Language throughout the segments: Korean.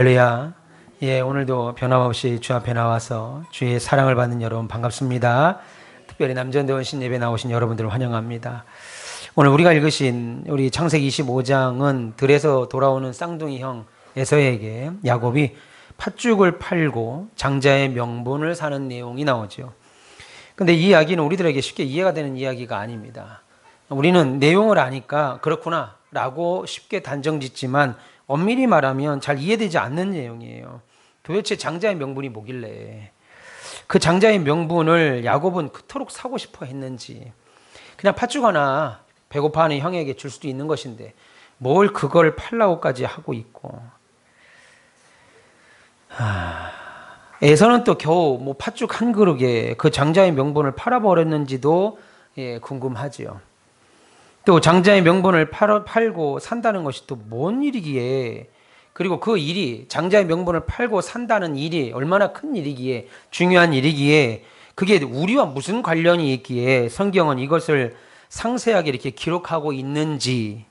할렐루야. 오늘도 변함없이 주 앞에 나와서 주의 사랑을 받는 여러분 반갑습니다. 특별히 남전대원 신예배 나오신 여러분들을 환영합니다. 오늘 우리가 읽으신 우리 창세기 25장은 들에서 돌아오는 쌍둥이 형 에서에게 야곱이 팥죽을 팔고 장자의 명분을 사는 내용이 나오죠. 근데 이 이야기는 우리들에게 쉽게 이해가 되는 이야기가 아닙니다. 우리는 내용을 아니까 그렇구나 라고 쉽게 단정짓지만 엄밀히 말하면 잘 이해되지 않는 내용이에요. 도대체 장자의 명분이 뭐길래 그 장자의 명분을 야곱은 그토록 사고 싶어 했는지. 그냥 팥죽 하나 배고파하는 형에게 줄 수도 있는 것인데 뭘 그걸 팔라고까지 하고 있고. 에서는 또 겨우 뭐 팥죽 한 그릇에 그 장자의 명분을 팔아버렸는지도 궁금하지요. 또 장자의 명분을 팔고 산다는 것이 또 뭔 일이기에, 그리고 그 일이 장자의 명분을 팔고 산다는 일이 얼마나 큰 일이기에, 중요한 일이기에, 그게 우리와 무슨 관련이 있기에 성경은 이것을 상세하게 이렇게 기록하고 있는지.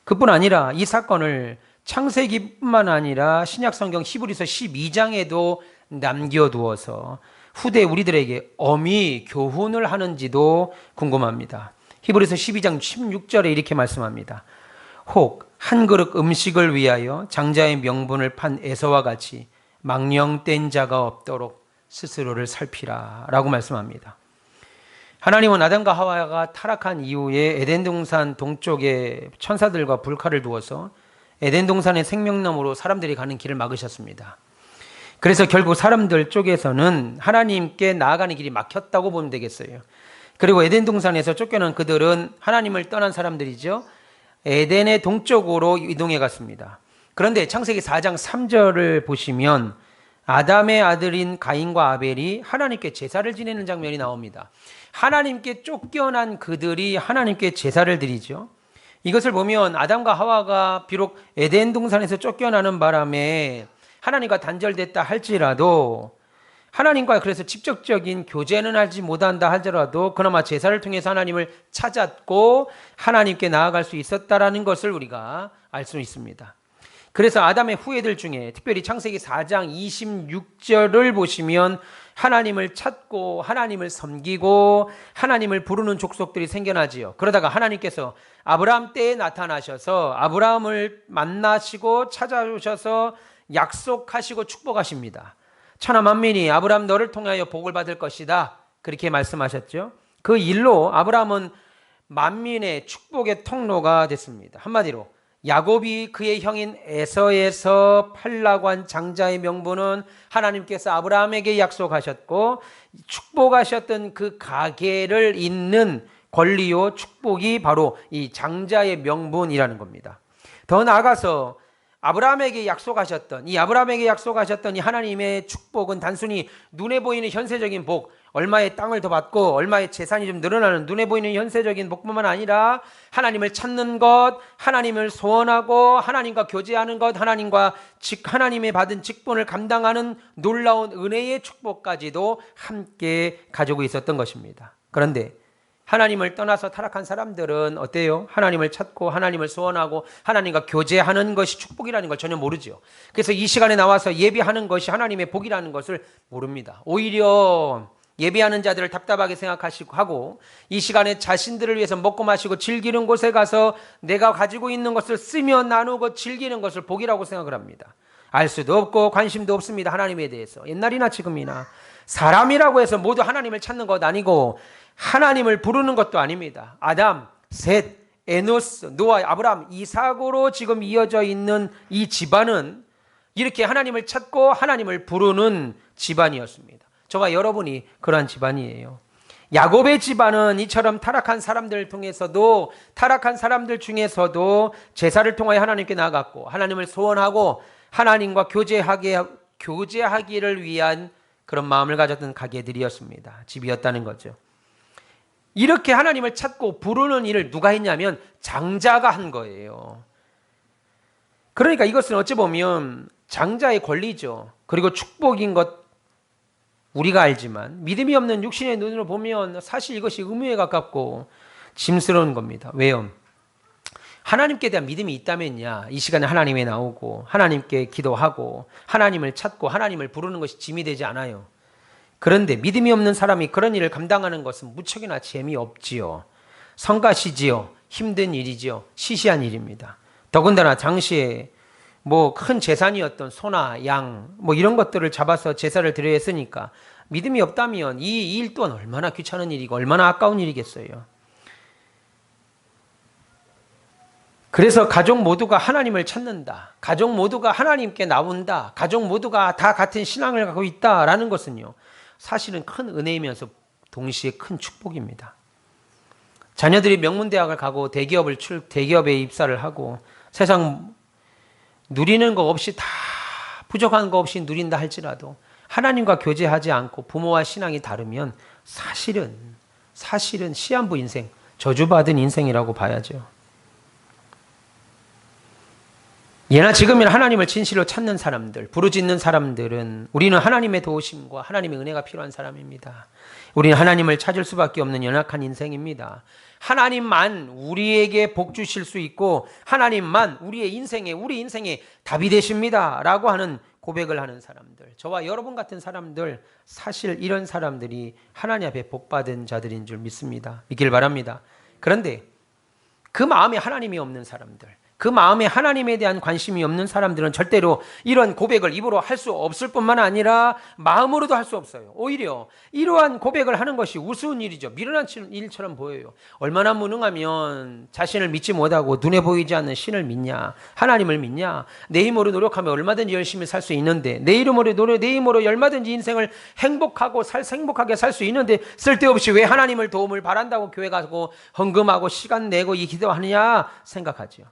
그뿐 아니라 이 사건을 창세기뿐만 아니라 신약 성경 히브리서 12장에도 남겨두어서 후대 우리들에게 엄히 교훈을 하는지도 궁금합니다. 히브리서 12장 16절에 이렇게 말씀합니다. 혹 한 그릇 음식을 위하여 장자의 명분을 판 에서와 같이 망령된 자가 없도록 스스로를 살피라 라고 말씀합니다. 하나님은 아담과 하와가 타락한 이후에 에덴 동산 동쪽에 천사들과 불칼을 두어서 에덴 동산의 생명나무로 사람들이 가는 길을 막으셨습니다. 그래서 결국 사람들 쪽에서는 하나님께 나아가는 길이 막혔다고 보면 되겠어요. 그리고 에덴 동산에서 쫓겨난 그들은 하나님을 떠난 사람들이죠. 에덴의 동쪽으로 이동해 갔습니다. 그런데 창세기 4장 3절을 보시면 아담의 아들인 가인과 아벨이 하나님께 제사를 지내는 장면이 나옵니다. 하나님께 쫓겨난 그들이 하나님께 제사를 드리죠. 이것을 보면 아담과 하와가 비록 에덴 동산에서 쫓겨나는 바람에 하나님과 단절됐다 할지라도, 하나님과 그래서 직접적인 교제는 하지 못한다 하더라도 그나마 제사를 통해서 하나님을 찾았고 하나님께 나아갈 수 있었다라는 것을 우리가 알 수 있습니다. 그래서 아담의 후예들 중에 특별히 창세기 4장 26절을 보시면 하나님을 찾고 하나님을 섬기고 하나님을 부르는 족속들이 생겨나지요. 그러다가 하나님께서 아브라함 때에 나타나셔서 아브라함을 만나시고 찾아오셔서 약속하시고 축복하십니다. 천하 만민이 아브라함 너를 통하여 복을 받을 것이다, 그렇게 말씀하셨죠. 그 일로 아브라함은 만민의 축복의 통로가 됐습니다. 한마디로 야곱이 그의 형인 에서에서 팔라고 한 장자의 명분은 하나님께서 아브라함에게 약속하셨고 축복하셨던 그 가계를 잇는 권리요 축복이 바로 이 장자의 명분이라는 겁니다. 더 나아가서 아브라함에게 약속하셨던 이 하나님의 축복은 단순히 눈에 보이는 현세적인 복, 얼마의 땅을 더 받고 얼마의 재산이 좀 늘어나는 눈에 보이는 현세적인 복뿐만 아니라 하나님을 찾는 것, 하나님을 소원하고 하나님과 교제하는 것, 하나님의 받은 직분을 감당하는 놀라운 은혜의 축복까지도 함께 가지고 있었던 것입니다. 그런데 하나님을 떠나서 타락한 사람들은 어때요? 하나님을 찾고 하나님을 소원하고 하나님과 교제하는 것이 축복이라는 걸 전혀 모르죠. 그래서 이 시간에 나와서 예배하는 것이 하나님의 복이라는 것을 모릅니다. 오히려 예배하는 자들을 답답하게 생각하시고 하고 이 시간에 자신들을 위해서 먹고 마시고 즐기는 곳에 가서 내가 가지고 있는 것을 쓰며 나누고 즐기는 것을 복이라고 생각을 합니다. 알 수도 없고 관심도 없습니다. 하나님에 대해서. 옛날이나 지금이나 사람이라고 해서 모두 하나님을 찾는 것 아니고 하나님을 부르는 것도 아닙니다. 아담, 셋, 에노스, 노아, 아브라함, 이삭으로 지금 이어져 있는 이 집안은 이렇게 하나님을 찾고 하나님을 부르는 집안이었습니다. 저와 여러분이 그러한 집안이에요. 야곱의 집안은 이처럼 타락한 사람들 중에서도 제사를 통하여 하나님께 나아갔고 하나님을 소원하고 하나님과 교제하기를 위한 그런 마음을 가졌던 가게들이었습니다. 집이었다는 거죠. 이렇게 하나님을 찾고 부르는 일을 누가 했냐면 장자가 한 거예요. 그러니까 이것은 어찌 보면 장자의 권리죠. 그리고 축복인 것 우리가 알지만 믿음이 없는 육신의 눈으로 보면 사실 이것이 의무에 가깝고 짐스러운 겁니다. 왜요? 하나님께 대한 믿음이 있다면야 이 시간에 하나님에 나오고 하나님께 기도하고 하나님을 찾고 하나님을 부르는 것이 짐이 되지 않아요. 그런데 믿음이 없는 사람이 그런 일을 감당하는 것은 무척이나 재미없지요. 성가시지요. 힘든 일이지요. 시시한 일입니다. 더군다나 당시에 뭐 큰 재산이었던 소나 양 뭐 이런 것들을 잡아서 제사를 드려야 했으니까 믿음이 없다면 이 일 또한 얼마나 귀찮은 일이고 얼마나 아까운 일이겠어요. 그래서 가족 모두가 하나님을 찾는다. 가족 모두가 하나님께 나온다. 가족 모두가 다 같은 신앙을 갖고 있다라는 것은요. 사실은 큰 은혜이면서 동시에 큰 축복입니다. 자녀들이 명문대학을 가고 대기업에 입사를 하고 세상 누리는 거 없이 다 부족한 거 없이 누린다 할지라도 하나님과 교제하지 않고 부모와 신앙이 다르면 사실은 시한부 인생, 저주받은 인생이라고 봐야죠. 예나 지금이나 하나님을 진실로 찾는 사람들, 부르짖는 사람들은 우리는 하나님의 도우심과 하나님의 은혜가 필요한 사람입니다. 우리는 하나님을 찾을 수밖에 없는 연약한 인생입니다. 하나님만 우리에게 복 주실 수 있고 하나님만 우리 인생에 답이 되십니다 라고 하는 고백을 하는 사람들, 저와 여러분 같은 사람들, 사실 이런 사람들이 하나님 앞에 복받은 자들인 줄 믿길 바랍니다. 그런데 그 마음에 하나님이 없는 사람들, 그 마음에 하나님에 대한 관심이 없는 사람들은 절대로 이런 고백을 입으로 할 수 없을 뿐만 아니라 마음으로도 할 수 없어요. 오히려 이러한 고백을 하는 것이 우스운 일이죠. 미련한 일처럼 보여요. 얼마나 무능하면 자신을 믿지 못하고 눈에 보이지 않는 신을 믿냐, 하나님을 믿냐. 내 힘으로 노력하면 얼마든지 열심히 살 수 있는데, 내 힘으로 얼마든지 인생을 행복하게 살 수 있는데 쓸데없이 왜 하나님을 도움을 바란다고 교회 가고 헌금하고 시간 내고 이 기도하느냐 생각하죠.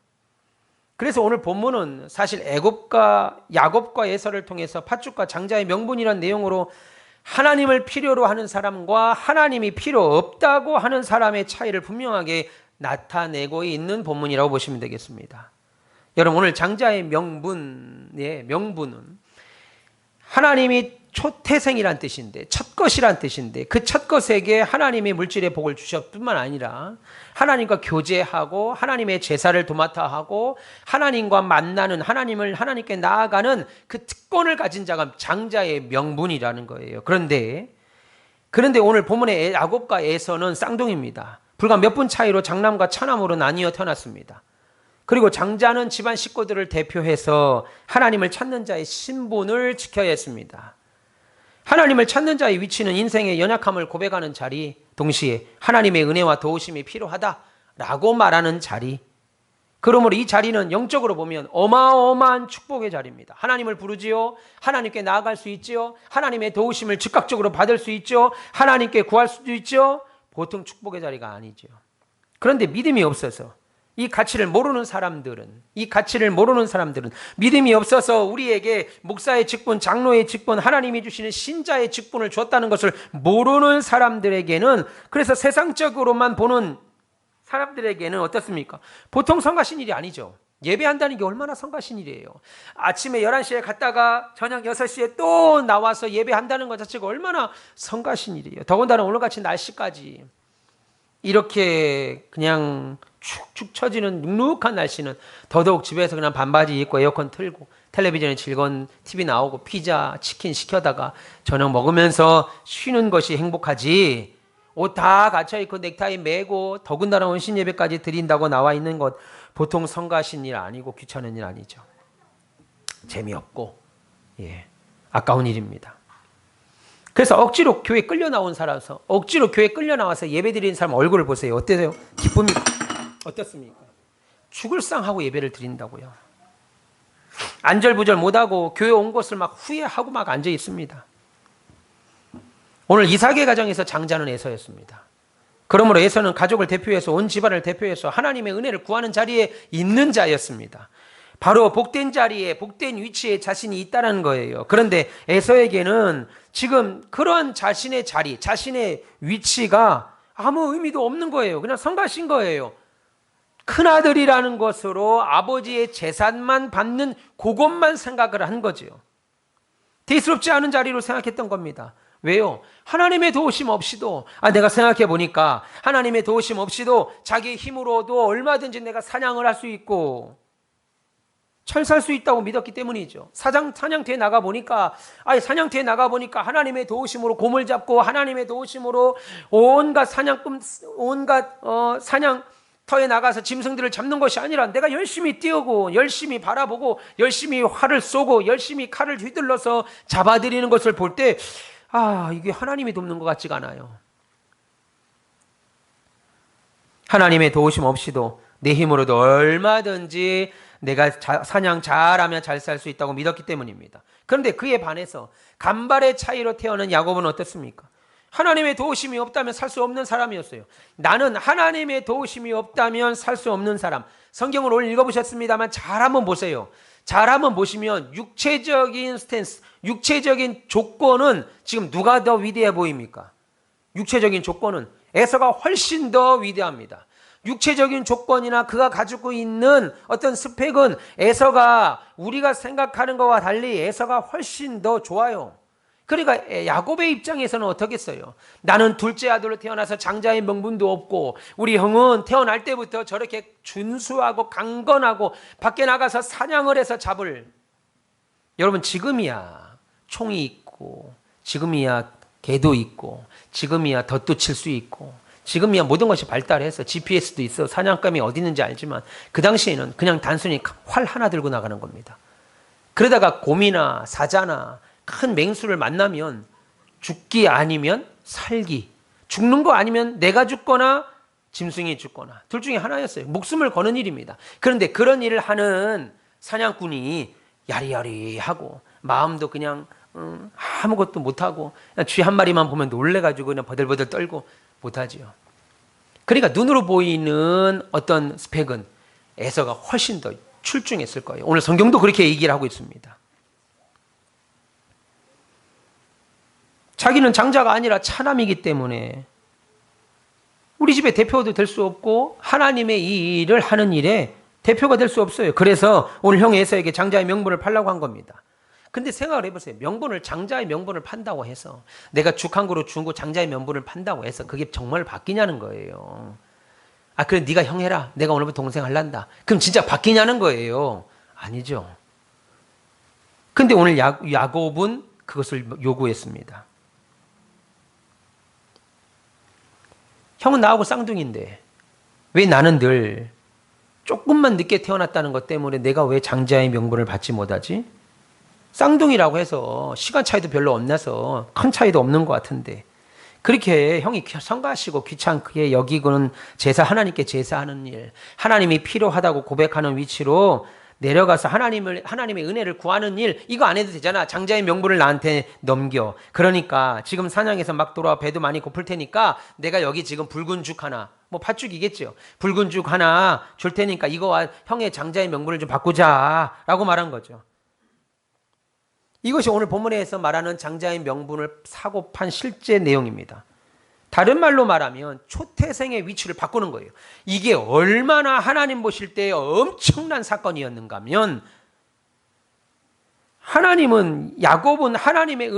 그래서 오늘 본문은 사실 야곱과 에서를 통해서 팥죽과 장자의 명분이라는 내용으로 하나님을 필요로 하는 사람과 하나님이 필요 없다고 하는 사람의 차이를 분명하게 나타내고 있는 본문이라고 보시면 되겠습니다. 여러분, 오늘 장자의 명분은 하나님이 초태생이란 뜻인데, 첫것이란 뜻인데, 그 첫것에게 하나님이 물질의 복을 주셨을 뿐만 아니라 하나님과 교제하고 하나님의 제사를 도맡아 하고 하나님과 만나는, 하나님께 나아가는 그 특권을 가진 자가 장자의 명분이라는 거예요. 그런데 오늘 본문의 야곱과 에서는 쌍둥이입니다. 불과 몇 분 차이로 장남과 차남으로 나뉘어 태어났습니다. 그리고 장자는 집안 식구들을 대표해서 하나님을 찾는 자의 신분을 지켜야 했습니다. 하나님을 찾는 자의 위치는 인생의 연약함을 고백하는 자리, 동시에 하나님의 은혜와 도우심이 필요하다라고 말하는 자리. 그러므로 이 자리는 영적으로 보면 어마어마한 축복의 자리입니다. 하나님을 부르지요. 하나님께 나아갈 수 있지요. 하나님의 도우심을 즉각적으로 받을 수 있죠. 하나님께 구할 수도 있죠. 보통 축복의 자리가 아니죠. 그런데 믿음이 없어서 이 가치를 모르는 사람들은 믿음이 없어서 우리에게 목사의 직분, 장로의 직분, 하나님이 주시는 신자의 직분을 줬다는 것을 모르는 사람들에게는, 그래서 세상적으로만 보는 사람들에게는 어떻습니까? 보통 성가신 일이 아니죠. 예배한다는 게 얼마나 성가신 일이에요. 아침에 11시에 갔다가 저녁 6시에 또 나와서 예배한다는 것 자체가 얼마나 성가신 일이에요. 더군다나 오늘같이 날씨까지 이렇게 그냥 축축 처지는 눅눅한 날씨는 더더욱 집에서 그냥 반바지 입고 에어컨 틀고 텔레비전에 즐거운 TV 나오고 피자, 치킨 시켜다가 저녁 먹으면서 쉬는 것이 행복하지, 옷 다 갖춰입고 넥타이 매고 더군다나 온신 예배까지 드린다고 나와 있는 것 보통 성가신 일 아니고 귀찮은 일 아니죠. 재미없고 아까운 일입니다. 그래서 억지로 교회 끌려 나와서 예배 드리는 사람 얼굴을 보세요. 어때요? 기쁨이 어떻습니까? 죽을 상하고 예배를 드린다고요. 안절부절 못하고 교회 온 것을 막 후회하고 막 앉아 있습니다. 오늘 이삭의 가정에서 장자는 에서였습니다. 그러므로 에서는 가족을 대표해서, 온 집안을 대표해서 하나님의 은혜를 구하는 자리에 있는 자였습니다. 바로 복된 자리에, 복된 위치에 자신이 있다는 거예요. 그런데 에서에게는 지금 그런 자신의 자리, 자신의 위치가 아무 의미도 없는 거예요. 그냥 성가신 거예요. 큰아들이라는 것으로 아버지의 재산만 받는 그것만 생각을 한 거죠. 대수롭지 않은 자리로 생각했던 겁니다. 왜요? 하나님의 도우심 없이도, 내가 생각해 보니까 하나님의 도우심 없이도 자기 힘으로도 얼마든지 내가 사냥을 할 수 있고 잘 살 수 있다고 믿었기 때문이죠. 사냥터에 나가 보니까, 사냥터에 나가 보니까 하나님의 도우심으로 곰을 잡고 하나님의 도우심으로 온갖 사냥터에 나가서 짐승들을 잡는 것이 아니라 내가 열심히 뛰고 열심히 바라보고 열심히 활을 쏘고 열심히 칼을 휘둘러서 잡아들이는 것을 볼 때 이게 하나님이 돕는 것 같지가 않아요. 하나님의 도우심 없이도 내 힘으로도 얼마든지 내가 사냥 잘하면 잘 살 수 있다고 믿었기 때문입니다. 그런데 그에 반해서 간발의 차이로 태어난 야곱은 어떻습니까? 하나님의 도우심이 없다면 살 수 없는 사람이었어요. 나는 하나님의 도우심이 없다면 살 수 없는 사람. 성경을 오늘 읽어보셨습니다만 잘 한번 보세요. 잘 한번 보시면 육체적인 스탠스, 육체적인 조건은 지금 누가 더 위대해 보입니까? 육체적인 조건은 에서가 훨씬 더 위대합니다. 육체적인 조건이나 그가 가지고 있는 어떤 스펙은 에서가 우리가 생각하는 것과 달리 에서가 훨씬 더 좋아요. 그러니까 야곱의 입장에서는 어떻겠어요? 나는 둘째 아들로 태어나서 장자의 명분도 없고 우리 형은 태어날 때부터 저렇게 준수하고 강건하고 밖에 나가서 사냥을 해서 잡을, 여러분 지금이야 총이 있고 지금이야 개도 있고 지금이야 덫도 칠 수 있고 지금이야 모든 것이 발달해서 GPS도 있어 사냥감이 어디 있는지 알지만 그 당시에는 그냥 단순히 활 하나 들고 나가는 겁니다. 그러다가 곰이나 사자나 큰 맹수를 만나면 죽기 아니면 살기, 죽는 거 아니면 내가 죽거나 짐승이 죽거나 둘 중에 하나였어요. 목숨을 거는 일입니다. 그런데 그런 일을 하는 사냥꾼이 야리야리하고 마음도 그냥 아무것도 못하고 쥐 한 마리만 보면 놀래가지고 그냥 버들버들 떨고 못하지요. 그러니까 눈으로 보이는 어떤 스펙은 에서가 훨씬 더 출중했을 거예요. 오늘 성경도 그렇게 얘기를 하고 있습니다. 자기는 장자가 아니라 차남이기 때문에 우리 집의 대표도 될 수 없고 하나님의 이 일을 하는 일에 대표가 될 수 없어요. 그래서 오늘 형 에서에게 장자의 명분을 팔라고 한 겁니다. 근데 생각을 해보세요. 장자의 명분을 판다고 해서 내가 죽 한 그루 주고 장자의 명분을 판다고 해서 그게 정말 바뀌냐는 거예요. 그래 네가 형 해라. 내가 오늘부터 동생 할란다. 그럼 진짜 바뀌냐는 거예요. 아니죠. 근데 오늘 야곱은 그것을 요구했습니다. 형은 나하고 쌍둥이인데 왜 나는 늘 조금만 늦게 태어났다는 것 때문에 내가 왜 장자의 명분을 받지 못하지? 쌍둥이라고 해서 시간 차이도 별로 없나서 큰 차이도 없는 것 같은데 그렇게 형이 성가시고 귀찮게 여기고는 하나님께 제사하는 일, 하나님이 필요하다고 고백하는 위치로 내려가서 하나님의 은혜를 구하는 일, 이거 안 해도 되잖아. 장자의 명분을 나한테 넘겨. 그러니까 지금 사냥에서 막 돌아와 배도 많이 고플 테니까 내가 여기 지금 붉은 죽 하나, 팥죽이겠죠. 붉은 죽 하나 줄 테니까 이거와 형의 장자의 명분을 좀 바꾸자 라고 말한 거죠. 이것이 오늘 본문에서 말하는 장자의 명분을 사고 판 실제 내용입니다. 다른 말로 말하면 초태생의 위치를 바꾸는 거예요. 이게 얼마나 하나님 보실 때 엄청난 사건이었는가 하면 야곱은 하나님의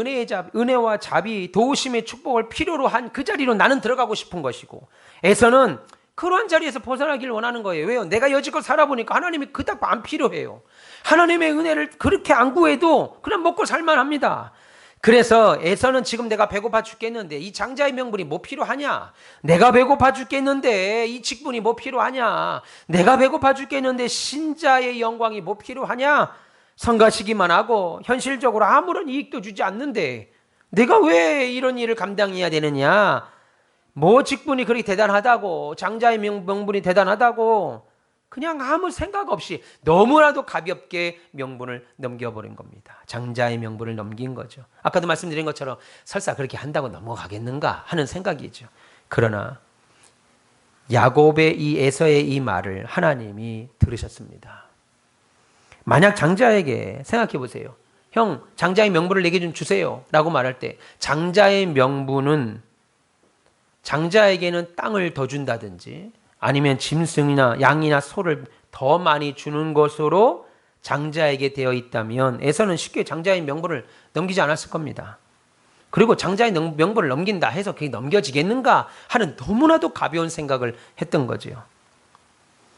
은혜와 자비, 도우심의 축복을 필요로 한 그 자리로 나는 들어가고 싶은 것이고 에서는 그러한 자리에서 벗어나길 원하는 거예요. 왜요? 내가 여지껏 살아보니까 하나님이 그닥 안 필요해요. 하나님의 은혜를 그렇게 안 구해도 그냥 먹고 살만합니다. 그래서 에서는 지금 내가 배고파 죽겠는데 이 장자의 명분이 뭐 필요하냐? 내가 배고파 죽겠는데 이 직분이 뭐 필요하냐? 내가 배고파 죽겠는데 신자의 영광이 뭐 필요하냐? 성가시기만 하고 현실적으로 아무런 이익도 주지 않는데 내가 왜 이런 일을 감당해야 되느냐? 뭐 직분이 그렇게 대단하다고, 장자의 명분이 대단하다고 그냥 아무 생각 없이 너무나도 가볍게 명분을 넘겨버린 겁니다. 장자의 명분을 넘긴 거죠. 아까도 말씀드린 것처럼 설사 그렇게 한다고 넘어가겠는가 하는 생각이죠. 그러나 야곱의 이 에서의 이 말을 하나님이 들으셨습니다. 만약 장자에게 생각해 보세요. 형, 장자의 명분을 내게 좀 주세요 라고 말할 때 장자의 명분은 장자에게는 땅을 더 준다든지 아니면 짐승이나 양이나 소를 더 많이 주는 것으로 장자에게 되어 있다면 에서는 쉽게 장자의 명분을 넘기지 않았을 겁니다. 그리고 장자의 명분을 넘긴다 해서 그게 넘겨지겠는가 하는 너무나도 가벼운 생각을 했던 거지요.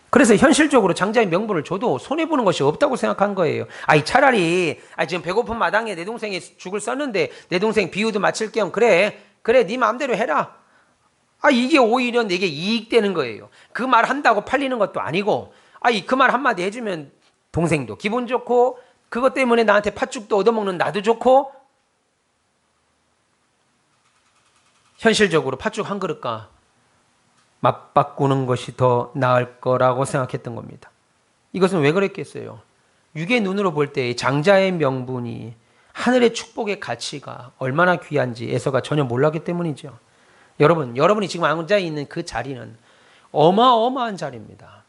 그래서 현실적으로 장자의 명분을 줘도 손해보는 것이 없다고 생각한 거예요. 차라리 지금 배고픈 마당에 내 동생이 죽을 썼는데 내 동생 비유도 마칠 겸 그래 네 마음대로 해라. 이게 오히려 내게 이익되는 거예요. 그 말 한다고 팔리는 것도 아니고 그 말 한마디 해주면 동생도 기분 좋고 그것 때문에 나한테 팥죽도 얻어먹는 나도 좋고 현실적으로 팥죽 한 그릇과 맞바꾸는 것이 더 나을 거라고 생각했던 겁니다. 이것은 왜 그랬겠어요? 육의 눈으로 볼 때 장자의 명분이 하늘의 축복의 가치가 얼마나 귀한지 에서가 전혀 몰랐기 때문이죠. 여러분이 지금 앉아있는 그 자리는 어마어마한 자리입니다.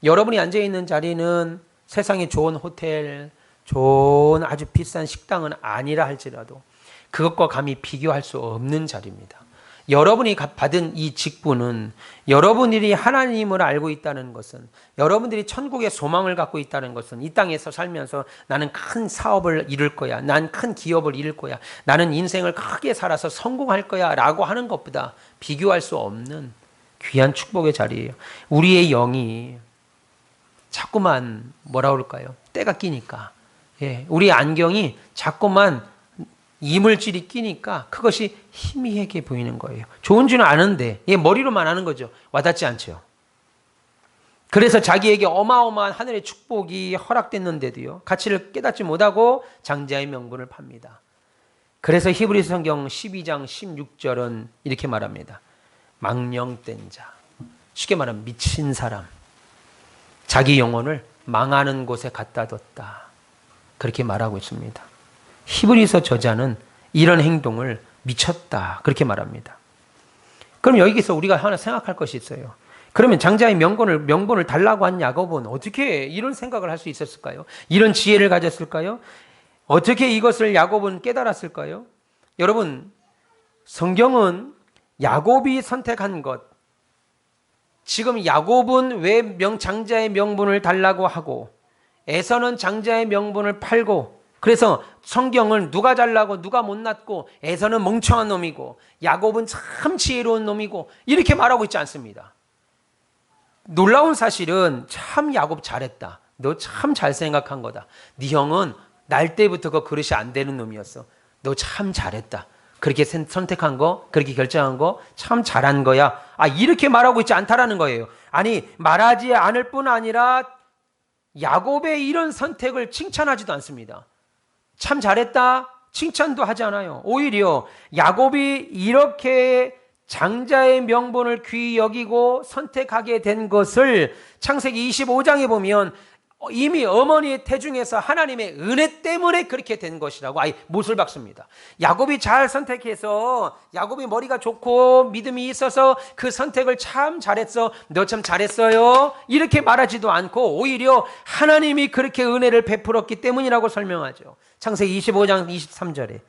여러분이 앉아있는 자리는 세상에 좋은 호텔, 좋은 아주 비싼 식당은 아니라 할지라도 그것과 감히 비교할 수 없는 자리입니다. 여러분이 받은 이 직분은 여러분들이 하나님을 알고 있다는 것은, 여러분들이 천국의 소망을 갖고 있다는 것은, 이 땅에서 살면서 나는 큰 사업을 이룰 거야, 난 큰 기업을 이룰 거야, 나는 인생을 크게 살아서 성공할 거야 라고 하는 것보다 비교할 수 없는 귀한 축복의 자리예요. 우리의 영이 자꾸만 뭐라 그럴까요? 때가 끼니까, 우리의 안경이 자꾸만 이물질이 끼니까 그것이 희미하게 보이는 거예요. 좋은 줄은 아는데 머리로만 아는 거죠. 와닿지 않죠. 그래서 자기에게 어마어마한 하늘의 축복이 허락됐는데도요, 가치를 깨닫지 못하고 장자의 명분을 팝니다. 그래서 히브리서 성경 12장 16절은 이렇게 말합니다. 망령된 자, 쉽게 말하면 미친 사람, 자기 영혼을 망하는 곳에 갖다 뒀다, 그렇게 말하고 있습니다. 히브리서 저자는 이런 행동을 미쳤다, 그렇게 말합니다. 그럼 여기서 우리가 하나 생각할 것이 있어요. 그러면 장자의 명분을 달라고 한 야곱은 어떻게 이런 생각을 할 수 있었을까요? 이런 지혜를 가졌을까요? 어떻게 이것을 야곱은 깨달았을까요? 여러분, 성경은 야곱이 선택한 것, 지금 야곱은 왜 장자의 명분을 달라고 하고 에서는 장자의 명분을 팔고, 그래서 성경은 누가 잘나고 누가 못났고 에서는 멍청한 놈이고 야곱은 참 지혜로운 놈이고 이렇게 말하고 있지 않습니다. 놀라운 사실은 참 야곱 잘했다, 너 참 잘 생각한 거다, 네 형은 날 때부터 그 그릇이 안 되는 놈이었어, 너 참 잘했다, 그렇게 선택한 거, 그렇게 결정한 거 참 잘한 거야, 이렇게 말하고 있지 않다라는 거예요. 말하지 않을 뿐 아니라 야곱의 이런 선택을 칭찬하지도 않습니다. 참 잘했다 칭찬도 하지 않아요. 오히려 야곱이 이렇게 장자의 명분을 귀히 여기고 선택하게 된 것을 창세기 25장에 보면 이미 어머니의 태중에서 하나님의 은혜 때문에 그렇게 된 것이라고 못을 박습니다. 야곱이 잘 선택해서, 야곱이 머리가 좋고 믿음이 있어서 그 선택을 참 잘했어, 너 참 잘했어요, 이렇게 말하지도 않고 오히려 하나님이 그렇게 은혜를 베풀었기 때문이라고 설명하죠. 창세기 25장 23절에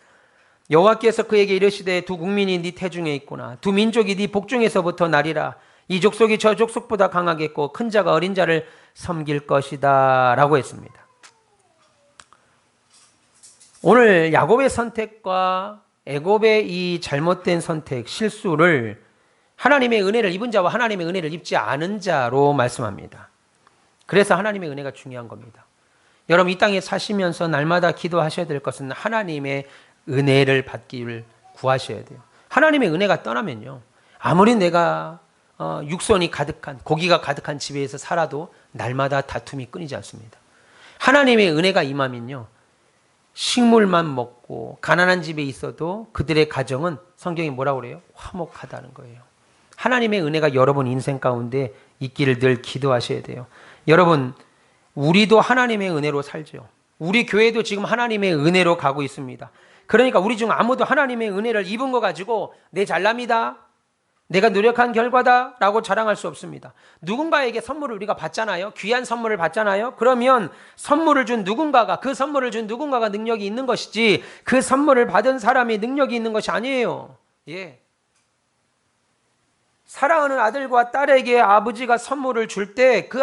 여호와께서 그에게 이르시되 두 국민이 네 태중에 있구나, 두 민족이 네 복중에서부터 나리라, 이 족속이 저 족속보다 강하겠고 큰 자가 어린 자를 섬길 것이다 라고 했습니다. 오늘 야곱의 선택과 애곱의 이 잘못된 선택, 실수를 하나님의 은혜를 입은 자와 하나님의 은혜를 입지 않은 자로 말씀합니다. 그래서 하나님의 은혜가 중요한 겁니다. 여러분, 이 땅에 사시면서 날마다 기도하셔야 될 것은 하나님의 은혜를 받기를 구하셔야 돼요. 하나님의 은혜가 떠나면요, 아무리 내가 육선이 가득한, 고기가 가득한 집에서 살아도 날마다 다툼이 끊이지 않습니다. 하나님의 은혜가 임하면요, 식물만 먹고 가난한 집에 있어도 그들의 가정은 성경이 뭐라고 그래요? 화목하다는 거예요. 하나님의 은혜가 여러분 인생 가운데 있기를 늘 기도하셔야 돼요. 여러분, 우리도 하나님의 은혜로 살죠. 우리 교회도 지금 하나님의 은혜로 가고 있습니다. 그러니까 우리 중 아무도 하나님의 은혜를 입은 거 가지고 내 잘납니다, 내가 노력한 결과다 라고 자랑할 수 없습니다. 누군가에게 선물을 우리가 받잖아요. 귀한 선물을 받잖아요. 그러면 선물을 준 누군가가, 그 선물을 준 누군가가 능력이 있는 것이지 그 선물을 받은 사람이 능력이 있는 것이 아니에요. 사랑하는 아들과 딸에게 아버지가 선물을 줄 때 그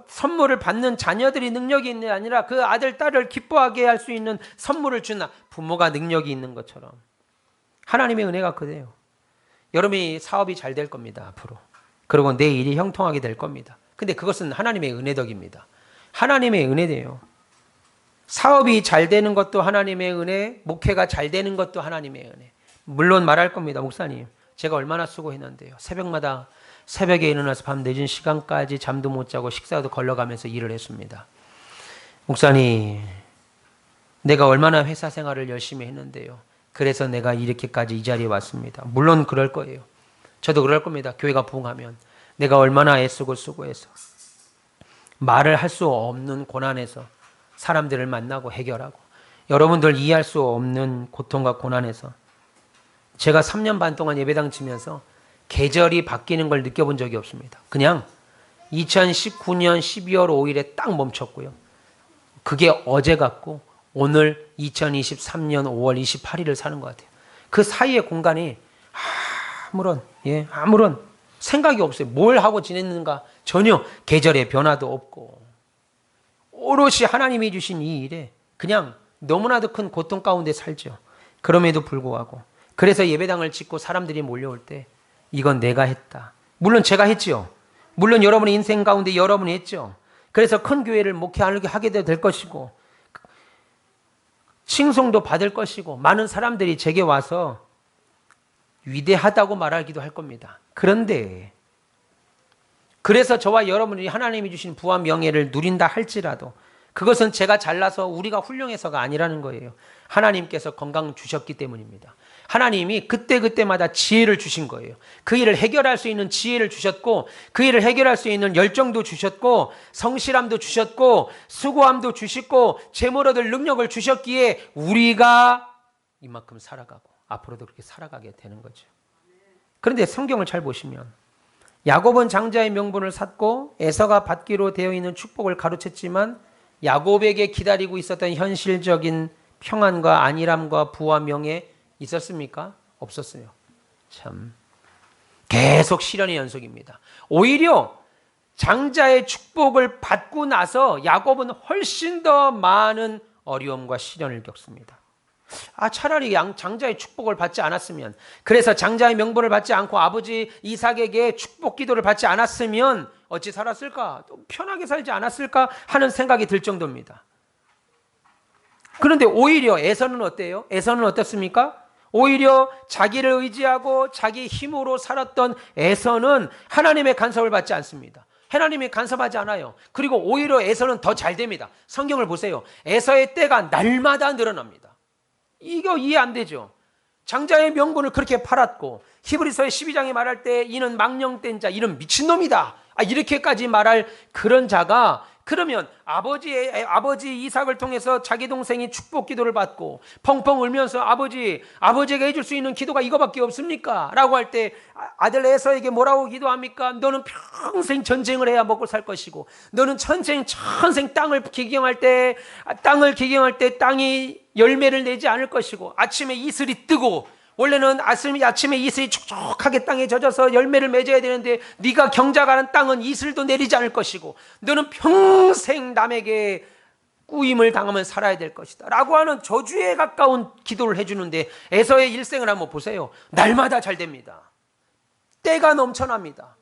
선물을 받는 자녀들이 능력이 있는 게 아니라 그 아들, 딸을 기뻐하게 할 수 있는 선물을 준 부모가 능력이 있는 것처럼 하나님의 은혜가 그래요. 여러분이 사업이 잘 될 겁니다, 앞으로. 그리고 내 일이 형통하게 될 겁니다. 근데 그것은 하나님의 은혜 덕입니다. 하나님의 은혜예요. 사업이 잘 되는 것도 하나님의 은혜, 목회가 잘 되는 것도 하나님의 은혜. 물론 말할 겁니다, 목사님. 제가 얼마나 수고했는데요. 새벽에 일어나서 밤 늦은 시간까지 잠도 못 자고 식사도 걸러가면서 일을 했습니다. 목사님, 내가 얼마나 회사 생활을 열심히 했는데요. 그래서 내가 이렇게까지 이 자리에 왔습니다. 물론 그럴 거예요. 저도 그럴 겁니다. 교회가 부흥하면 내가 얼마나 애쓰고 수고해서 말을 할 수 없는 고난에서 사람들을 만나고 해결하고 여러분들 이해할 수 없는 고통과 고난에서 제가 3년 반 동안 예배당 치면서 계절이 바뀌는 걸 느껴본 적이 없습니다. 그냥 2019년 12월 5일에 딱 멈췄고요. 그게 어제 같고 오늘 2023년 5월 28일을 사는 것 같아요. 그 사이의 공간이 아무런 생각이 없어요. 뭘 하고 지냈는가 전혀 계절의 변화도 없고 오롯이 하나님이 주신 이 일에 그냥 너무나도 큰 고통 가운데 살죠. 그럼에도 불구하고 그래서 예배당을 짓고 사람들이 몰려올 때 이건 내가 했다. 물론 제가 했죠. 물론 여러분의 인생 가운데 여러분이 했죠. 그래서 큰 교회를 목회하게 될 것이고 칭송도 받을 것이고 많은 사람들이 제게 와서 위대하다고 말하기도 할 겁니다. 그런데 그래서 저와 여러분이 하나님이 주신 부와 명예를 누린다 할지라도 그것은 제가 잘나서 우리가 훌륭해서가 아니라는 거예요. 하나님께서 건강 주셨기 때문입니다. 하나님이 그때그때마다 지혜를 주신 거예요. 그 일을 해결할 수 있는 지혜를 주셨고 그 일을 해결할 수 있는 열정도 주셨고 성실함도 주셨고 수고함도 주시고 재물 얻을 능력을 주셨기에 우리가 이만큼 살아가고 앞으로도 그렇게 살아가게 되는 거죠. 그런데 성경을 잘 보시면 야곱은 장자의 명분을 샀고 에서가 받기로 되어 있는 축복을 가로챘지만 야곱에게 기다리고 있었던 현실적인 평안과 안일함과 부와 명예 있었습니까? 없었어요. 참 계속 시련의 연속입니다. 오히려 장자의 축복을 받고 나서 야곱은 훨씬 더 많은 어려움과 시련을 겪습니다. 차라리 장자의 축복을 받지 않았으면, 그래서 장자의 명분을 받지 않고 아버지 이삭에게 축복 기도를 받지 않았으면 어찌 살았을까? 또 편하게 살지 않았을까? 하는 생각이 들 정도입니다. 그런데 오히려 에서는 어때요? 에서는 어떻습니까? 오히려 자기를 의지하고 자기 힘으로 살았던 에서는 하나님의 간섭을 받지 않습니다. 하나님이 간섭하지 않아요. 그리고 오히려 에서는 더 잘 됩니다. 성경을 보세요. 에서의 때가 날마다 늘어납니다. 이거 이해 안 되죠? 장자의 명분을 그렇게 팔았고 히브리서의 12장에 말할 때 이는 망령된 자, 이는 미친놈이다, 이렇게까지 말할 그런 자가 그러면 아버지 이삭을 통해서 자기 동생이 축복 기도를 받고 펑펑 울면서 아버지에게 해줄 수 있는 기도가 이거밖에 없습니까? 라고 할 때 아들 에서에게 뭐라고 기도합니까? 너는 평생 전쟁을 해야 먹고 살 것이고 너는 천생 땅을 기경할 때 땅이 열매를 내지 않을 것이고 아침에 이슬이 뜨고 원래는 아침에 이슬이 촉촉하게 땅에 젖어서 열매를 맺어야 되는데 네가 경작하는 땅은 이슬도 내리지 않을 것이고 너는 평생 남에게 꾸임을 당하면 살아야 될 것이다 라고 하는 저주에 가까운 기도를 해주는데 에서의 일생을 한번 보세요. 날마다 잘 됩니다. 때가 넘쳐납니다.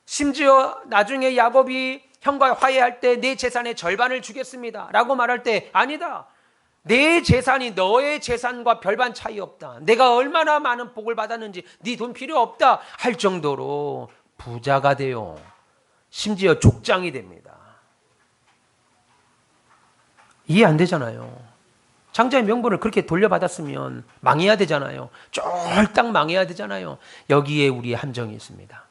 심지어 나중에 야곱이 형과 화해할 때 내 재산의 절반을 주겠습니다 라고 말할 때 아니다, 내 재산이 너의 재산과 별반 차이 없다, 내가 얼마나 많은 복을 받았는지 네 돈 필요 없다 할 정도로 부자가 돼요. 심지어 족장이 됩니다. 이해 안 되잖아요. 장자의 명분을 그렇게 돌려받았으면 망해야 되잖아요. 쫄딱 망해야 되잖아요. 여기에 우리의 함정이 있습니다.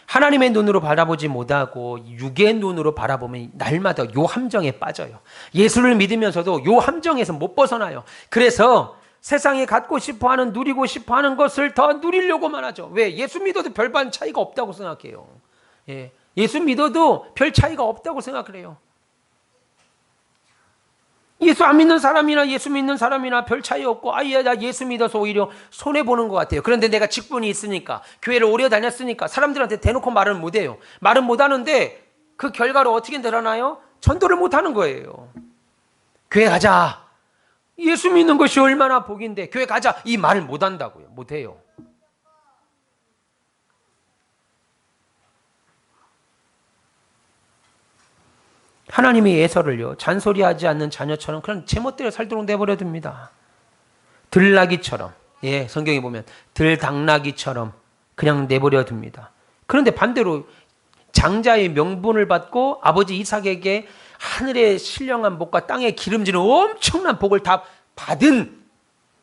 하나님의 눈으로 바라보지 못하고 육의 눈으로 바라보면 날마다 요 함정에 빠져요. 예수를 믿으면서도 요 함정에서 못 벗어나요. 그래서 세상에 갖고 싶어하는, 누리고 싶어하는 것을 더 누리려고만 하죠. 왜? 예수 믿어도 별반 차이가 없다고 생각해요. 예수 믿어도 별 차이가 없다고 생각을 해요. 예수 안 믿는 사람이나 예수 믿는 사람이나 별 차이 없고 나 예수 믿어서 오히려 손해보는 것 같아요. 그런데 내가 직분이 있으니까, 교회를 오래 다녔으니까 사람들한테 대놓고 말을 못해요. 말은 못하는데 그 결과로 어떻게 드러나요? 전도를 못하는 거예요. 교회 가자. 예수 믿는 것이 얼마나 복인데 교회 가자 이 말을 못한다고요. 못해요. 하나님의 예서를요 잔소리하지 않는 자녀처럼 그냥 제멋대로 살도록 내버려 둡니다. 들나귀처럼, 예, 성경에 보면 들당나귀처럼 그냥 내버려 둡니다. 그런데 반대로 장자의 명분을 받고 아버지 이삭에게 하늘의 신령한 복과 땅의 기름지는 엄청난 복을 다 받은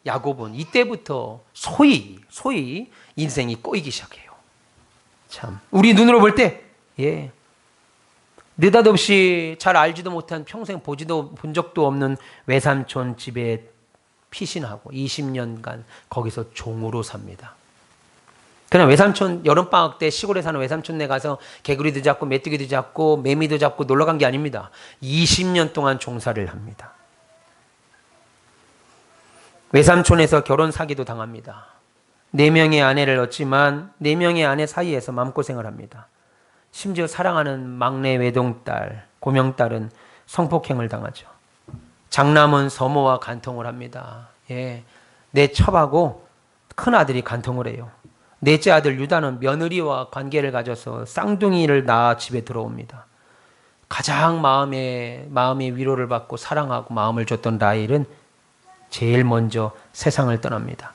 야곱은 이때부터 소위 인생이 꼬이기 시작해요. 참, 우리 눈으로 볼 때, 예, 느닷없이 잘 알지도 못한 평생 본 적도 없는 외삼촌 집에 피신하고 20년간 거기서 종으로 삽니다. 그냥 외삼촌 여름방학 때 시골에 사는 외삼촌네 가서 개구리도 잡고 메뚜기도 잡고 매미도 잡고 놀러 간 게 아닙니다. 20년 동안 종사를 합니다. 외삼촌에서 결혼 사기도 당합니다. 4명의 아내를 얻지만 4명의 아내 사이에서 마음고생을 합니다. 심지어 사랑하는 막내 외동딸, 고명딸은 성폭행을 당하죠. 장남은 서모와 간통을 합니다. 예, 내 첩하고 큰아들이 간통을 해요. 넷째 아들 유다는 며느리와 관계를 가져서 쌍둥이를 낳아 집에 들어옵니다. 가장 마음의 위로를 받고 사랑하고 마음을 줬던 라헬은 제일 먼저 세상을 떠납니다.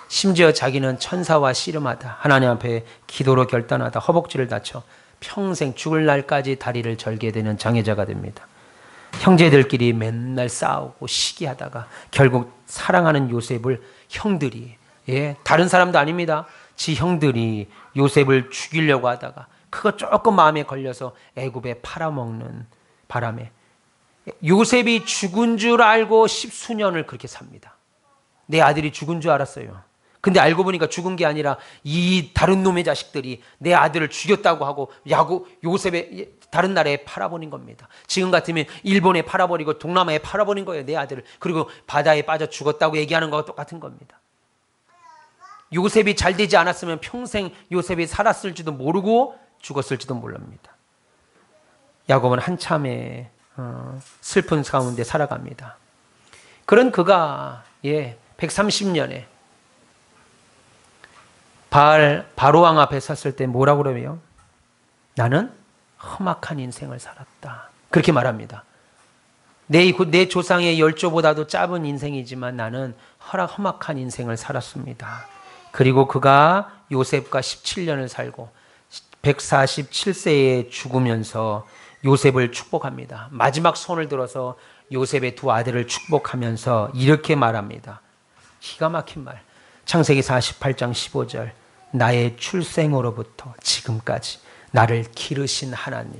심지어 자기는 천사와 씨름하다 하나님 앞에 기도로 결단하다 허벅지를 다쳐 평생 죽을 날까지 다리를 절게 되는 장애자가 됩니다. 형제들끼리 맨날 싸우고 시기하다가 결국 사랑하는 요셉을 형들이, 예, 다른 사람도 아닙니다. 지 형들이 요셉을 죽이려고 하다가 그거 조금 마음에 걸려서 애굽에 팔아먹는 바람에 요셉이 죽은 줄 알고 10수년을 그렇게 삽니다. 내 아들이 죽은 줄 알았어요. 근데 알고 보니까 죽은 게 아니라 이 다른 놈의 자식들이 내 아들을 죽였다고 하고 요셉의 다른 나라에 팔아버린 겁니다. 지금 같으면 일본에 팔아버리고 동남아에 팔아버린 거예요, 내 아들을. 그리고 바다에 빠져 죽었다고 얘기하는 거와 똑같은 겁니다. 요셉이 잘 되지 않았으면 평생 요셉이 살았을지도 모르고 죽었을지도 모릅니다. 야곱은 한참의 슬픈 가운데 살아갑니다. 그런 그가 130년에 바로왕 앞에 섰을 때 뭐라고 그러면 나는 험악한 인생을 살았다. 그렇게 말합니다. 내 조상의 열조보다도 짧은 인생이지만 나는 험악한 인생을 살았습니다. 그리고 그가 요셉과 17년을 살고 147세에 죽으면서 요셉을 축복합니다. 마지막 손을 들어서 요셉의 두 아들을 축복하면서 이렇게 말합니다. 기가 막힌 말. 창세기 48장 15절. 나의 출생으로부터 지금까지 나를 기르신 하나님.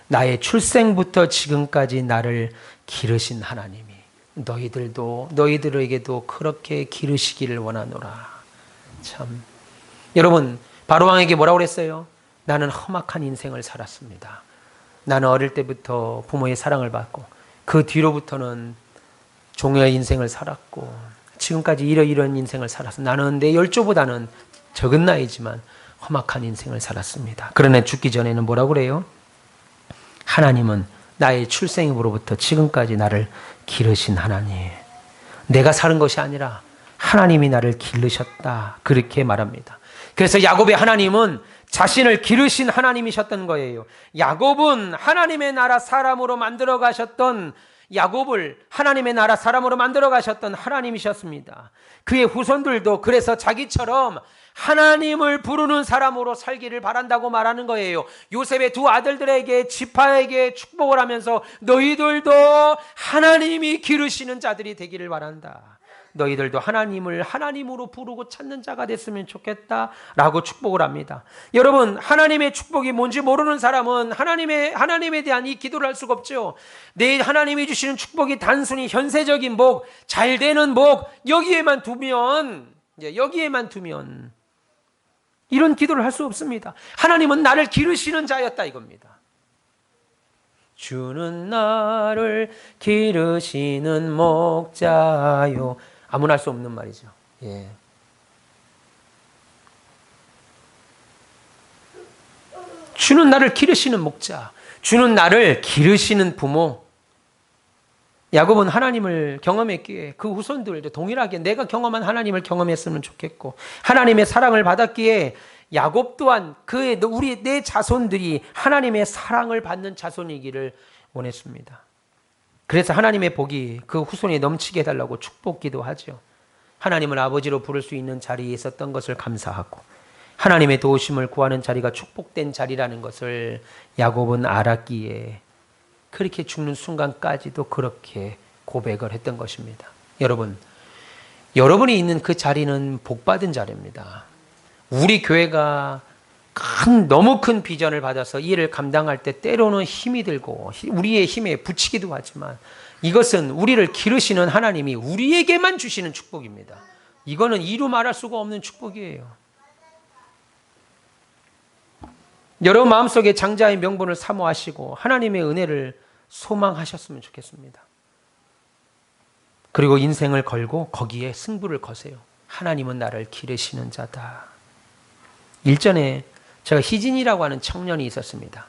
나의 출생부터 지금까지 나를 기르신 하나님이 너희들에게도 그렇게 기르시기를 원하노라. 참, 여러분 바로왕에게 뭐라고 그랬어요? 나는 험악한 인생을 살았습니다. 나는 어릴 때부터 부모의 사랑을 받고 그 뒤로부터는 종의 인생을 살았고 지금까지 이런 인생을 살았어. 나는 내 열조보다는 적은 나이지만 험악한 인생을 살았습니다. 그러나 죽기 전에는 뭐라고 그래요? 하나님은 나의 출생으로부터 지금까지 나를 기르신 하나님. 내가 사는 것이 아니라 하나님이 나를 기르셨다. 그렇게 말합니다. 그래서 야곱의 하나님은 자신을 기르신 하나님이셨던 거예요. 야곱은 하나님의 나라 사람으로 만들어 가셨던 야곱을 하나님의 나라 사람으로 만들어 가셨던 하나님이셨습니다. 그의 후손들도 그래서 자기처럼 하나님을 부르는 사람으로 살기를 바란다고 말하는 거예요. 요셉의 두 아들들에게 지파에게 축복을 하면서 너희들도 하나님이 기르시는 자들이 되기를 바란다. 너희들도 하나님을 하나님으로 부르고 찾는 자가 됐으면 좋겠다라고 축복을 합니다. 여러분, 하나님의 축복이 뭔지 모르는 사람은 하나님에 대한 이 기도를 할 수가 없죠. 내 하나님이 주시는 축복이 단순히 현세적인 복, 잘 되는 복, 여기에만 두면 이런 기도를 할 수 없습니다. 하나님은 나를 기르시는 자였다 이겁니다. 주는 나를 기르시는 목자요. 아무나 할 수 없는 말이죠. 예. 주는 나를 기르시는 목자, 주는 나를 기르시는 부모. 야곱은 하나님을 경험했기에 그 후손들도 동일하게 내가 경험한 하나님을 경험했으면 좋겠고, 하나님의 사랑을 받았기에 야곱 또한 내 자손들이 하나님의 사랑을 받는 자손이기를 원했습니다. 그래서 하나님의 복이 그 후손에 넘치게 해달라고 축복기도 하죠. 하나님을 아버지로 부를 수 있는 자리에 있었던 것을 감사하고, 하나님의 도우심을 구하는 자리가 축복된 자리라는 것을 야곱은 알았기에 그렇게 죽는 순간까지도 그렇게 고백을 했던 것입니다. 여러분이 있는 그 자리는 복받은 자리입니다. 우리 교회가 너무 큰 비전을 받아서 이 일을 감당할 때 때로는 힘이 들고 우리의 힘에 부치기도 하지만, 이것은 우리를 기르시는 하나님이 우리에게만 주시는 축복입니다. 이거는 이루 말할 수가 없는 축복이에요. 여러분 마음속에 장자의 명분을 사모하시고 하나님의 은혜를 소망하셨으면 좋겠습니다. 그리고 인생을 걸고 거기에 승부를 거세요. 하나님은 나를 기르시는 자다. 일전에 제가 희진이라고 하는 청년이 있었습니다.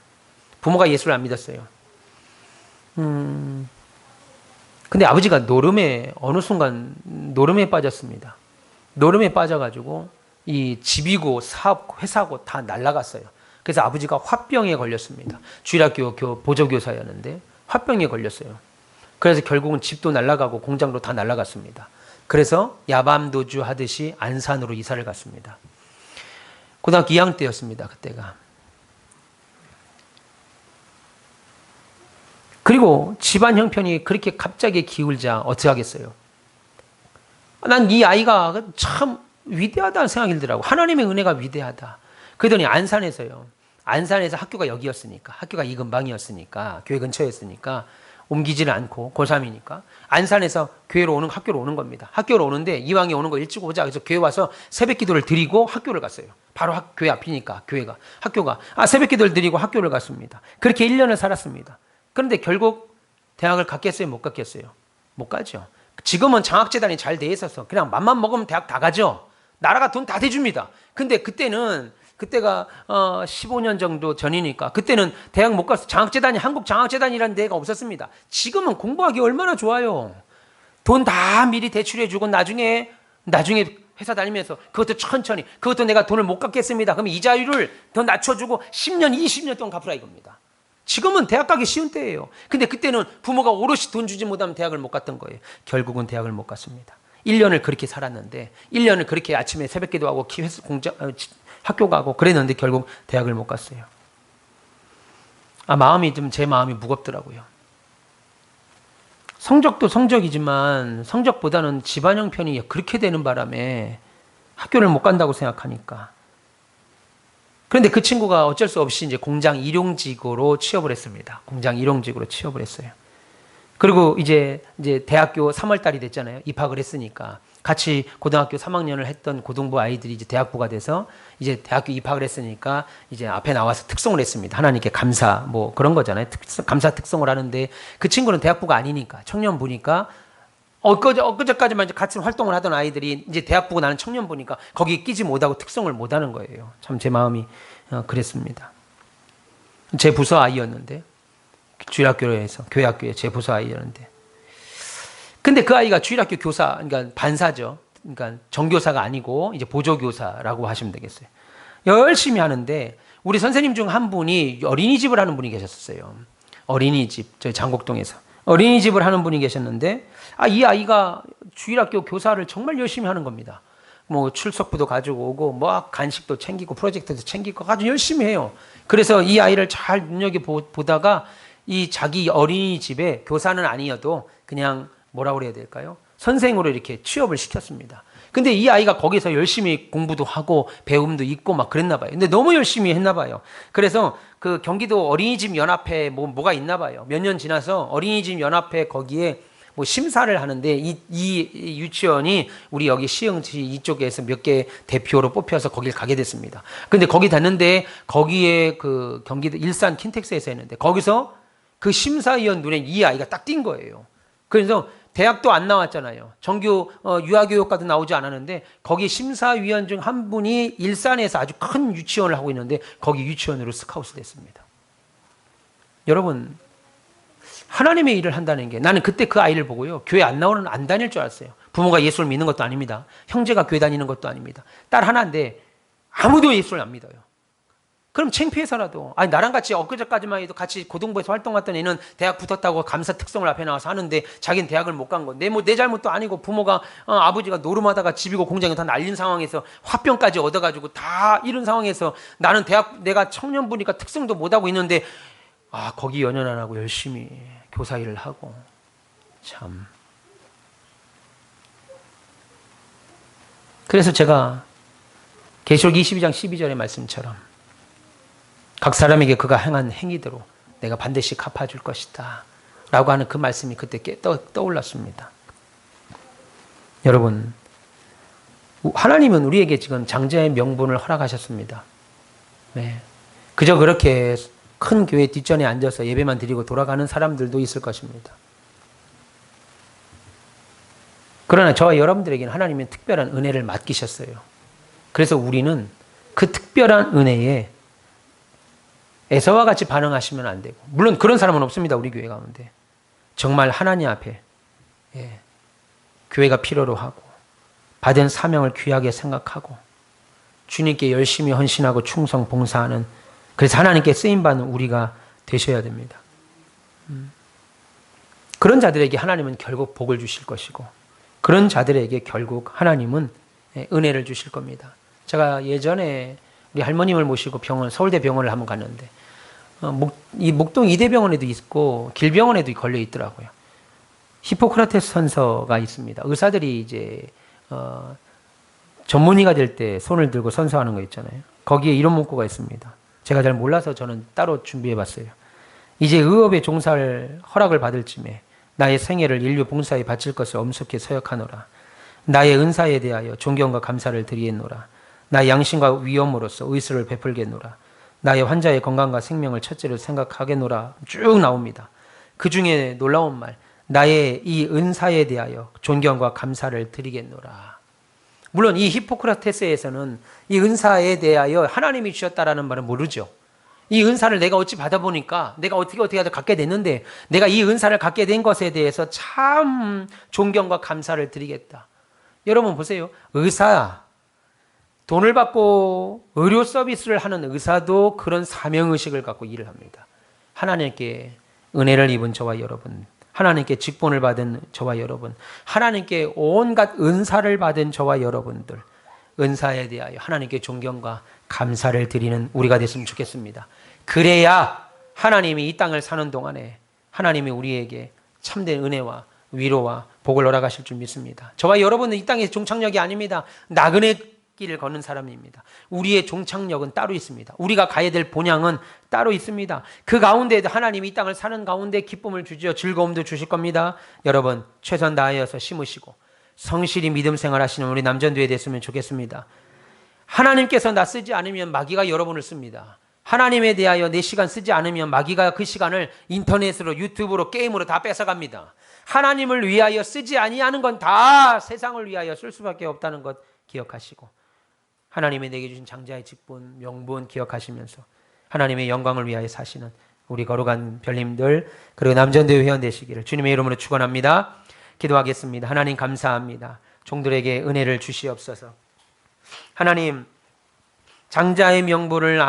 부모가 예수를 안 믿었어요. 근데 아버지가 어느 순간 노름에 빠졌습니다. 노름에 빠져가지고 이 집이고 사업, 회사고 다 날아갔어요. 그래서 아버지가 화병에 걸렸습니다. 주일학교 보조교사였는데 화병에 걸렸어요. 그래서 결국은 집도 날아가고 공장도 다 날아갔습니다. 그래서 야밤도주 하듯이 안산으로 이사를 갔습니다. 고등학교 2학년 때였습니다. 그때가. 그리고 집안 형편이 그렇게 갑자기 기울자 어떻게 하겠어요? 난 이 아이가 참 위대하다는 생각이 들더라고. 하나님의 은혜가 위대하다. 그러더니 안산에서 학교가 여기였으니까, 학교가 이 근방이었으니까, 교회 근처였으니까 옮기지를 않고 고3이니까 안산에서 학교로 오는 겁니다. 학교로 오는데 이왕에 오는 거 일찍 오자. 그래서 교회 와서 새벽 기도를 드리고 학교를 갔어요. 바로 교회 앞이니까 학교가 새벽 기도를 드리고 학교를 갔습니다. 그렇게 1년을 살았습니다. 그런데 결국 대학을 갔겠어요? 못 갔겠어요? 못 가죠. 지금은 장학재단이 잘 돼 있어서 그냥 맘만 먹으면 대학 다 가죠. 나라가 돈 다 대줍니다. 근데 그때가 15년 정도 전이니까 그때는 대학 못 가서 한국 장학재단이라는 데가 없었습니다. 지금은 공부하기 얼마나 좋아요. 돈 다 미리 대출해주고 나중에 회사 다니면서 그것도 천천히, 그것도 내가 돈을 못 갚겠습니다. 그럼 이자율을 더 낮춰주고 10년, 20년 동안 갚으라 이겁니다. 지금은 대학 가기 쉬운 때예요. 근데 그때는 부모가 오롯이 돈 주지 못하면 대학을 못 갔던 거예요. 결국은 대학을 못 갔습니다. 1년을 그렇게 살았는데, 1년을 그렇게 아침에 새벽 기도하고 학교 가고 그랬는데 결국 대학을 못 갔어요. 제 마음이 무겁더라고요. 성적도 성적이지만 성적보다는 집안 형편이 그렇게 되는 바람에 학교를 못 간다고 생각하니까. 그런데 그 친구가 어쩔 수 없이 이제 공장 일용직으로 취업을 했습니다. 공장 일용직으로 취업을 했어요. 그리고 이제 대학교 3월 달이 됐잖아요. 입학을 했으니까. 같이 고등학교 3학년을 했던 고등부 아이들이 이제 대학부가 돼서 이제 대학교 입학을 했으니까 이제 앞에 나와서 특송을 했습니다. 하나님께 감사, 그런 거잖아요. 감사 특송을 하는데 그 친구는 대학부가 아니니까, 청년부니까 엊그제까지만 이제 같이 활동을 하던 아이들이 이제 대학부고 나는 청년부니까 거기 끼지 못하고 특송을 못 하는 거예요. 참 제 마음이 그랬습니다. 제 부서 아이였는데, 주일학교에서, 교회학교에 제 부서 아이였는데. 근데 그 아이가 주일학교 교사, 그러니까 반사죠. 그러니까 정교사가 아니고 이제 보조교사라고 하시면 되겠어요. 열심히 하는데 우리 선생님 중 한 분이 어린이집을 하는 분이 계셨어요. 어린이집, 저희 장곡동에서. 어린이집을 하는 분이 계셨는데, 이 아이가 주일학교 교사를 정말 열심히 하는 겁니다. 출석부도 가지고 오고, 간식도 챙기고, 프로젝트도 챙기고, 아주 열심히 해요. 그래서 이 아이를 잘 눈여겨보다가 이 자기 어린이집에 교사는 아니어도 그냥 뭐라고 그래야 될까요? 선생으로 이렇게 취업을 시켰습니다. 근데 이 아이가 거기서 열심히 공부도 하고 배움도 있고 막 그랬나 봐요. 근데 너무 열심히 했나 봐요. 그래서 그 경기도 어린이집 연합회 뭐가 있나 봐요. 몇 년 지나서 어린이집 연합회 거기에 심사를 하는데 이 유치원이 우리 여기 시흥시 이쪽에서 몇 개 대표로 뽑혀서 거길 가게 됐습니다. 근데 거기 갔는데 거기에 그 경기도 일산 킨텍스에서 했는데 거기서 그 심사위원 눈에 이 아이가 딱 띈 거예요. 그래서 대학도 안 나왔잖아요. 정규 유아교육과도 나오지 않았는데 거기 심사위원 중 한 분이 일산에서 아주 큰 유치원을 하고 있는데 거기 유치원으로 스카우트 됐습니다. 여러분, 하나님의 일을 한다는 게, 나는 그때 그 아이를 보고요, 교회 안 다닐 줄 알았어요. 부모가 예수를 믿는 것도 아닙니다. 형제가 교회 다니는 것도 아닙니다. 딸 하나인데 아무도 예수를 안 믿어요. 그럼 창피해서라도, 아니 나랑 같이 엊그저까지만 해도 같이 고등부에서 활동했던 애는 대학 붙었다고 감사 특성을 앞에 나와서 하는데 자기는 대학을 못 간 건 내 잘못도 아니고, 부모가 아버지가 노름하다가 집이고 공장이 다 날린 상황에서 화병까지 얻어가지고 다 이런 상황에서 나는 내가 청년부니까 특성도 못하고 있는데, 거기 연연 안 하고 열심히 교사 일을 하고. 참. 그래서 제가 계시록 22장 12절의 말씀처럼 각 사람에게 그가 행한 행위대로 내가 반드시 갚아줄 것이다 라고 하는 그 말씀이 그때 떠올랐습니다. 여러분, 하나님은 우리에게 지금 장자의 명분을 허락하셨습니다. 네. 그저 그렇게 큰 교회 뒷전에 앉아서 예배만 드리고 돌아가는 사람들도 있을 것입니다. 그러나 저와 여러분들에게는 하나님은 특별한 은혜를 맡기셨어요. 그래서 우리는 그 특별한 은혜에 에서와 같이 반응하시면 안 되고, 물론 그런 사람은 없습니다, 우리 교회 가운데. 정말 하나님 앞에 교회가 필요로 하고 받은 사명을 귀하게 생각하고 주님께 열심히 헌신하고 충성 봉사하는, 그래서 하나님께 쓰임받는 우리가 되셔야 됩니다. 그런 자들에게 하나님은 결국 복을 주실 것이고, 그런 자들에게 결국 하나님은 은혜를 주실 겁니다. 제가 예전에 우리 할머님을 모시고 서울대 병원을 한번 갔는데, 이 목동 이대병원에도 있고 길병원에도 걸려 있더라고요. 히포크라테스 선서가 있습니다. 의사들이 이제 전문의가 될 때 손을 들고 선서하는 거 있잖아요. 거기에 이런 문구가 있습니다. 제가 잘 몰라서 저는 따로 준비해 봤어요. 이제 의업에 종사할 허락을 받을 쯤에 나의 생애를 인류 봉사에 바칠 것을 엄숙히 서약하노라. 나의 은사에 대하여 존경과 감사를 드리겠노라. 나의 양심과 위엄으로서 의술을 베풀겠노라. 나의 환자의 건강과 생명을 첫째로 생각하겠노라. 쭉 나옵니다. 그 중에 놀라운 말, 나의 이 은사에 대하여 존경과 감사를 드리겠노라. 물론 이 히포크라테스에서는 이 은사에 대하여 하나님이 주셨다라는 말은 모르죠. 이 은사를 내가 어찌 받아보니까 내가 어떻게 하다 갖게 됐는데, 내가 이 은사를 갖게 된 것에 대해서 참 존경과 감사를 드리겠다. 여러분 보세요. 의사, 돈을 받고 의료 서비스를 하는 의사도 그런 사명의식을 갖고 일을 합니다. 하나님께 은혜를 입은 저와 여러분, 하나님께 직분을 받은 저와 여러분, 하나님께 온갖 은사를 받은 저와 여러분들, 은사에 대하여 하나님께 존경과 감사를 드리는 우리가 됐으면 좋겠습니다. 그래야 하나님이 이 땅을 사는 동안에 하나님이 우리에게 참된 은혜와 위로와 복을 허락하실 줄 믿습니다. 저와 여러분은 이 땅의 종착역이 아닙니다. 나그네 길을 걷는 사람입니다. 우리의 종착역은 따로 있습니다. 우리가 가야 될 본향은 따로 있습니다. 그 가운데에도 하나님이 이 땅을 사는 가운데 기쁨을 주죠. 즐거움도 주실 겁니다. 여러분 최선 다하여서 심으시고 성실히 믿음 생활하시는 우리 남전도에 됐으면 좋겠습니다. 하나님께서 나 쓰지 않으면 마귀가 여러분을 씁니다. 하나님에 대하여 내 시간 쓰지 않으면 마귀가 그 시간을 인터넷으로, 유튜브로, 게임으로 다 뺏어갑니다. 하나님을 위하여 쓰지 아니하는 건 다 세상을 위하여 쓸 수밖에 없다는 것 기억하시고, 하나님이 내게 주신 장자의 직분, 명분 기억하시면서 하나님의 영광을 위하여 사시는 우리 거룩한 별님들, 그리고 남전도 회원 되시기를 주님의 이름으로 축원합니다. 기도하겠습니다. 하나님 감사합니다. 종들에게 은혜를 주시옵소서. 하나님, 장자의 명분을